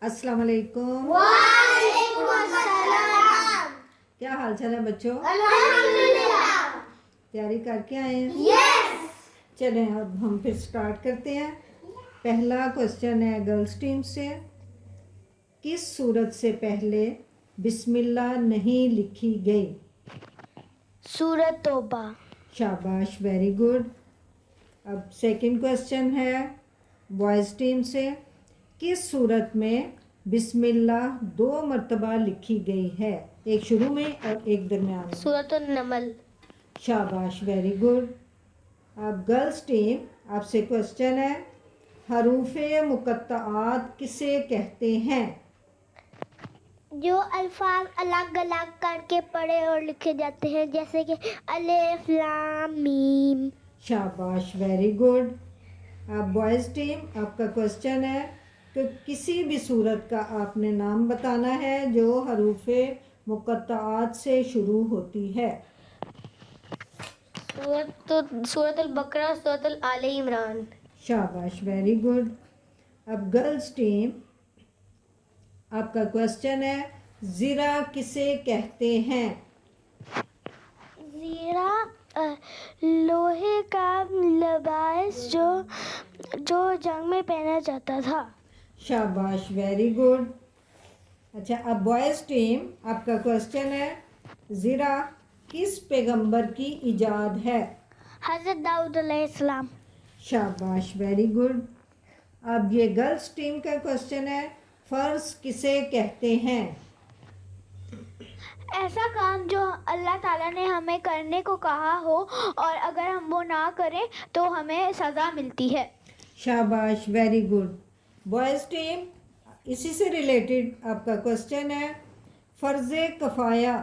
अस्सलाम वालेकुम। वालेकुम अस्सलाम। क्या हाल चाल है बच्चों? अल्हम्दुलिल्लाह। तैयारी करके आए हैं? यस। चलें अब हम फिर स्टार्ट करते हैं। पहला क्वेश्चन है गर्ल्स टीम से। किस सूरत से पहले बिस्मिल्लाह नहीं लिखी गई? सूरत तौबा। शाबाश, वेरी गुड। अब सेकंड क्वेश्चन है बॉयज़ टीम से। किस सूरत में बिस्मिल्लाह 2 मरतबा लिखी गई है? एक शुरू में और एक दरमियान में। सूरत नमल। शाबाश, वेरी गुड। अब गर्ल्स टीम आपसे क्वेश्चन है हरूफे मुकत्तआत किसे कहते हैं? जो अल्फाज अलग अलग करके पढ़े और लिखे जाते हैं, जैसे कि अलिफ लाम मीम। शाबाश, वेरी गुड। अब बॉयज़ टीम आपका क्वेश्चन है कि किसी भी सूरत का आपने नाम बताना है जो हरूफे मुकत्तआत से शुरू होती है। सूरत अल बकरा, सूरत अल आले इमरान। शाबाश, वेरी गुड। अब गर्ल्स टीम आपका क्वेश्चन है ज़िरा किसे कहते हैं? ज़ीरा लोहे का लिबास जो जंग में पहना जाता था। शाबाश, वेरी गुड। अच्छा, अब बॉयज़ टीम आपका क्वेश्चन है ज़िरा किस पैगंबर की इजाद है? हज़रत दाऊद अलैहिस्सलाम। शाबाश, वेरी गुड। अब ये गर्ल्स टीम का क्वेश्चन है फ़र्ज किसे कहते हैं? ऐसा काम जो अल्लाह ताला ने हमें करने को कहा हो और अगर हम वो ना करें तो हमें सज़ा मिलती है। शाबाश, वेरी गुड। बॉयज़ टीम इसी से रिलेटेड आपका क्वेश्चन है फ़र्ज़ कफ़ाया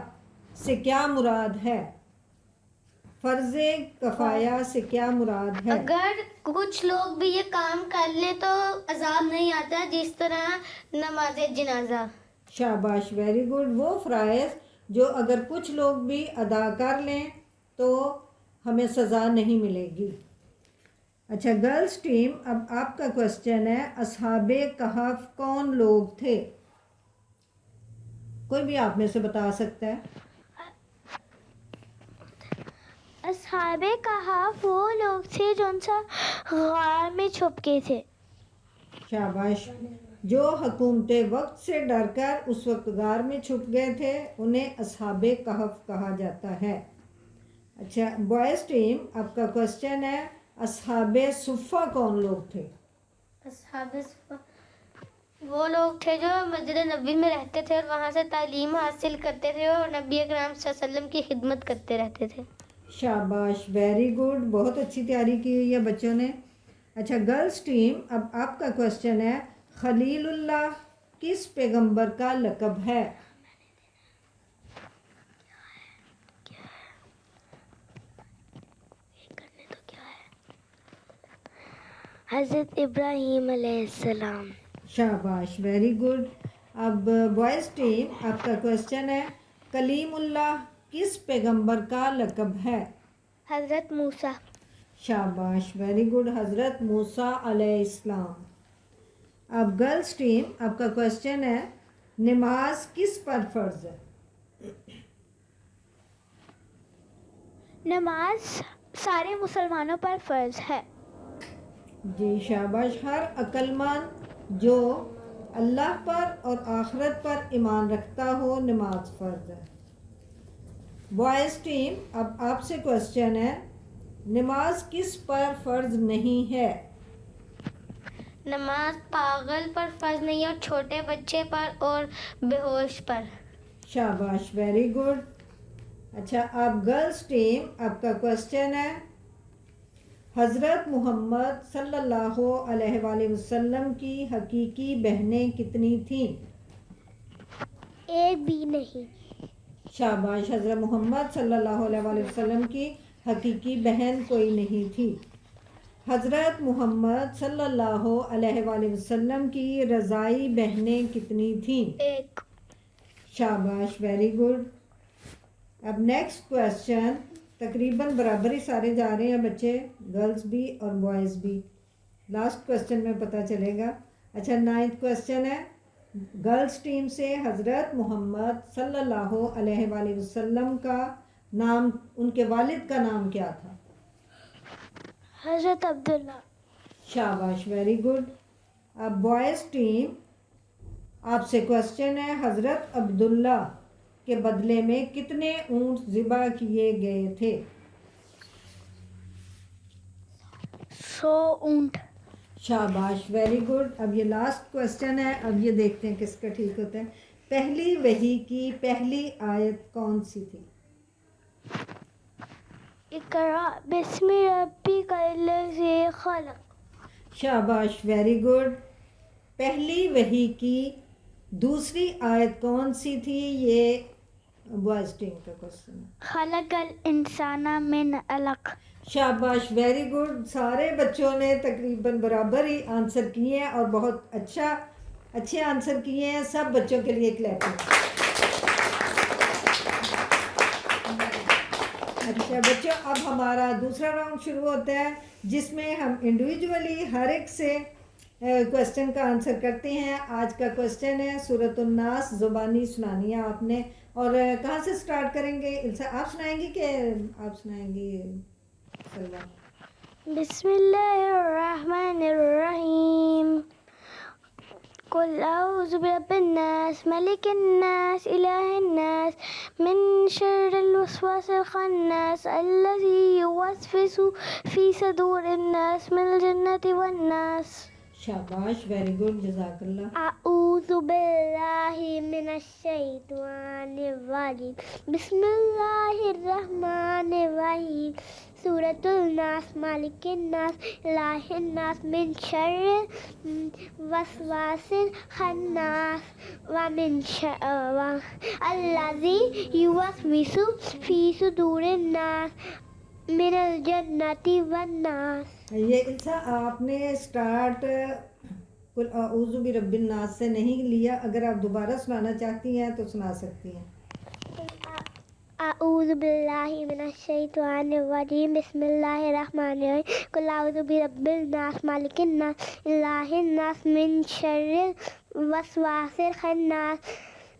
से क्या मुराद है? फ़र्ज़ कफ़ाया से क्या मुराद है? अगर कुछ लोग भी ये काम कर ले तो अजाब नहीं आता, जिस तरह नमाज जनाजा। शाबाश, वेरी गुड। वो फ़राइज़ जो अगर कुछ लोग भी अदा कर लें तो हमें सज़ा नहीं मिलेगी। अच्छा गर्ल्स टीम अब आपका क्वेश्चन है असहाबे कहफ कौन लोग थे? कोई भी आप में से बता सकता है। असहाबे कहफ वो लोग थे जो उनसा गार में छुप गए थे। शाबाश, जो हुकूमत वक्त से डरकर उस वक्त गार में छुप गए थे उन्हें असहाबे कहफ कहा जाता है। अच्छा बॉयज़ टीम आपका क्वेश्चन है असहाबे सुफ़ा कौन लोग थे? असहाबे सुफ़ा वो लोग थे जो मस्जिद नबी में रहते थे और वहाँ से तालीम हासिल करते थे और नबी अकरम सल्लल्लाहु अलैहि वसल्लम की खिदमत करते रहते थे। शाबाश, वेरी गुड। बहुत अच्छी तैयारी की हुई है बच्चों ने। अच्छा गर्ल्स टीम अब आपका क्वेश्चन है खलीलुल्लाह किस पैगंबर का लक़ब है? हज़रत इब्राहीम अलैहिस्सलाम। शाबाश, वेरी गुड। अब बॉयज़ टीम आपका क्वेश्चन है कलीमुल्लाह किस पैगंबर का लक़ब है? हज़रत मूसा। शाबाश, वेरी गुड। हज़रत मूसा अलैहिस्सलाम। अब गर्ल्स टीम आपका क्वेश्चन है नमाज किस पर फ़र्ज़ है? नमाज सारे मुसलमानों पर फ़र्ज़ है। जी शाबाश। हर अक्लमंद जो अल्लाह पर और आखिरत पर ईमान रखता हो नमाज फ़र्ज़ है। बॉयज़ टीम अब आपसे क्वेश्चन है नमाज किस पर फ़र्ज़ नहीं है? नमाज पागल पर फ़र्ज़ नहीं है और छोटे बच्चे पर और बेहोश पर। शाबाश, वेरी गुड। अच्छा अब गर्ल्स टीम आपका क्वेश्चन है हज़रत मोहम्मद सल्लल्लाहु अलैहि वसल्लम की हकीकी बहनें कितनी थीं? एक भी नहीं। शाबाश, हज़रत मोहम्मद सल्लल्लाहु अलैहि वसल्लम की हकीकी बहन कोई नहीं थी। हज़रत मोहम्मद सल्लल्लाहु अलैहि वसल्लम की रज़ाई बहनें कितनी थीं? एक। शाबाश, वेरी गुड। अब नेक्स्ट क्वेश्चन तकरीबन बराबर ही सारे जा रहे हैं बच्चे, गर्ल्स भी और बॉयज़ भी। लास्ट क्वेश्चन में पता चलेगा। अच्छा 9th क्वेश्चन है گرلز ٹیم سے حضرت محمد صلی اللہ علیہ وآلہ وسلم کا نام، ان کے والد کا نام کیا تھا؟ حضرت عبداللہ. شاباش، ویری گڈ. اب بوائز ٹیم، آپ سے کوشچن ہے، حضرت عبداللہ کے بدلے میں کتنے اونٹ ذبح کیے گئے تھے؟ 100 اونٹ. شاباش، ویری گڈ. اب یہ لاسٹ کوشچن ہے، اب یہ دیکھتے ہیں کس کا ٹھیک ہوتا ہے. پہلی وحی کی پہلی آیت کون سی تھی؟ اقرا بسم ربک الذی خلق. شاباش، ویری گڈ. پہلی وحی کی دوسری آیت کون سی تھی؟ یہ بوائز ٹیم کا کوشچن ہے. خلق الانسان من علق. شاباش، ویری گڈ. سارے بچوں نے تقریباً برابر ہی آنسر کیے ہیں اور بہت اچھے آنسر کیے ہیں. سب بچوں کے لیے کلیپنگ. اچھا بچوں، اب ہمارا دوسرا راؤنڈ شروع ہوتا ہے جس میں ہم انڈیویجولی ہر ایک سے کوشچن کا آنسر کرتے ہیں. آج کا کوشچن ہے سورۃ الناس، زبانی سنانی ہے آپ نے. اور کہاں سے سٹارٹ کریں گے؟ آپ سنائیں گی کہ آپ سنائیں گی سلوہ؟ بسم اللہ الرحمن الرحیم. قل اعوذ برب الناس ملک الناس الہ الناس من شر الوسواس الخناس الذی یوسوس فی صدور الناس من الجنۃ والناس. شاباش، ویری گڈ، جزاک اللہ. اعوذ باللہ من الشیطان الرجیم. بسم اللہ الرحمن الرحیم. سورۃ الناس مالک الناس الہ الناس من شر وسواس الخناس ومن شر الذی یوسوس فی صدور الناس من الجنۃ والناس. یہ السا آپ نے سٹارٹ قل اعوذ برب الناس سے نہیں لیا. اگر آپ دوبارہ سنانا چاہتی ہیں تو سنا سکتی ہیں. اعوذ باللہ من الشیطان الرجیم. بسم اللہ الرحمن الرحیم. قل اعوذ برب الناس مالک الناس الہ الناس من شر الوسواس الخناس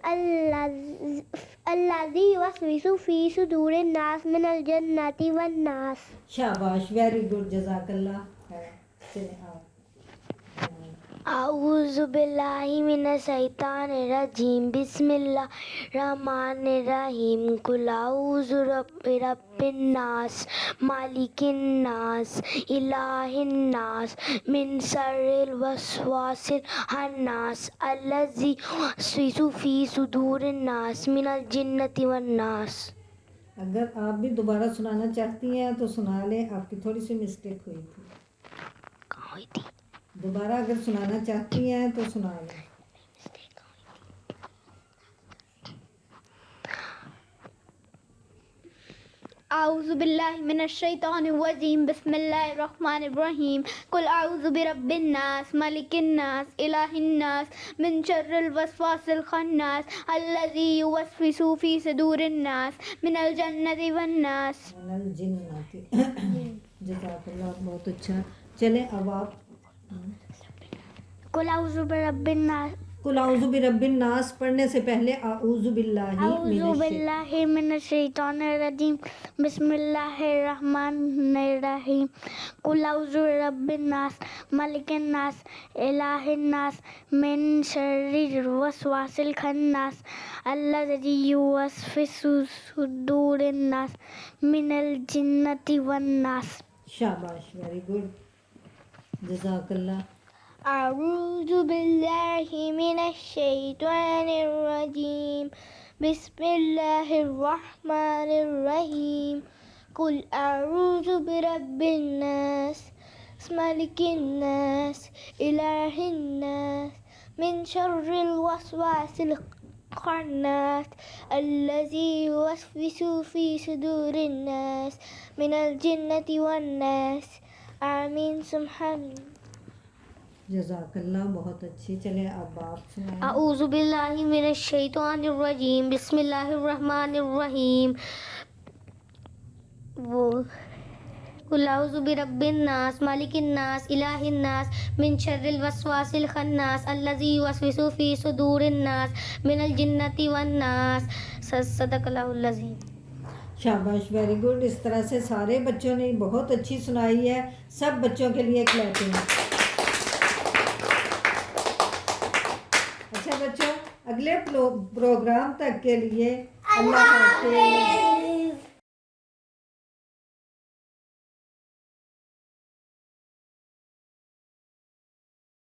الذی یوسوس فی صدور الناس من الجنۃ والناس. شاباش، ویری گڈ، جزاک اللہ. چلیں آپ. اعوذ باللہ من الشیطان الرجیم. بسم اللہ الرحمن الرحیم. قل اعوذ برب الناس مالک الناس الہ الناس من شر الوسواس الخناس الذی یوسوس فی صدور الناس من الجنۃ والناس. اگر آپ بھی دوبارہ سنانا چاہتی ہیں تو سنا لیں. آپ کی تھوڑی سی مسٹیک ہوئی تھی. کہاں ہوئی تھی؟ دوبارہ اگر سنانا چاہتی ہیں تو سنا لیں. اعوذ باللہ من الشیطان الرجیم. بسم اللہ الرحمن الرحیم. قل اعوذ برب الناس ملک الناس الہ الناس من شر الوسواس الخناس الذی یوسوس فی صدور الناس من الجنۃ والناس. من الجنات. جزاک اللہ، بہت اچھا. چلیں اب آپ. قل اعوذ برب الناس. قل اعوذ برب الناس پڑھنے سے پہلے اعوذ باللہ اعوذ باللہ من الشیطان الرجیم. بسم اللہ الرحمن الرحیم. قل اعوذ برب الناس ملک الناس الہ الناس من شر الوسواس الخناس الذی یوسوس فی صدور الناس من الجنۃ والناس. شاباش، ویری گڈ، جزاک اللہ. اعوذ باللہ من الشیطان الرجیم. بسم اللہ الرحمن الرحیم. قل اعوذ برب الناس ملک الناس الہ الناس من شر الوسواس الخناس الذی یوسوس فی صدور الناس من الجنۃ والناس. آمین. سبحان. جزاک اللہ، بہت اچھی. چلیں اب آپ سنائیں. اعوذ باللہ من الشیطان الرجیم. بسم اللہ الرحمن الرحیم. وہ قل اعوذ برب الناس ملک الناس الہ الناس من شر الوسواس الخناس الذی یوسوس فی صدور الناس من الجنۃ والناس. صدق اللہ العظیم. شاباش، ویری گڈ. اس طرح سے سارے بچوں نے بہت اچھی سنائی ہے. سب بچوں کے لیے کلیپنگ. اچھا بچوں، اگلے پروگرام تک کے لیے اللہ حافظ.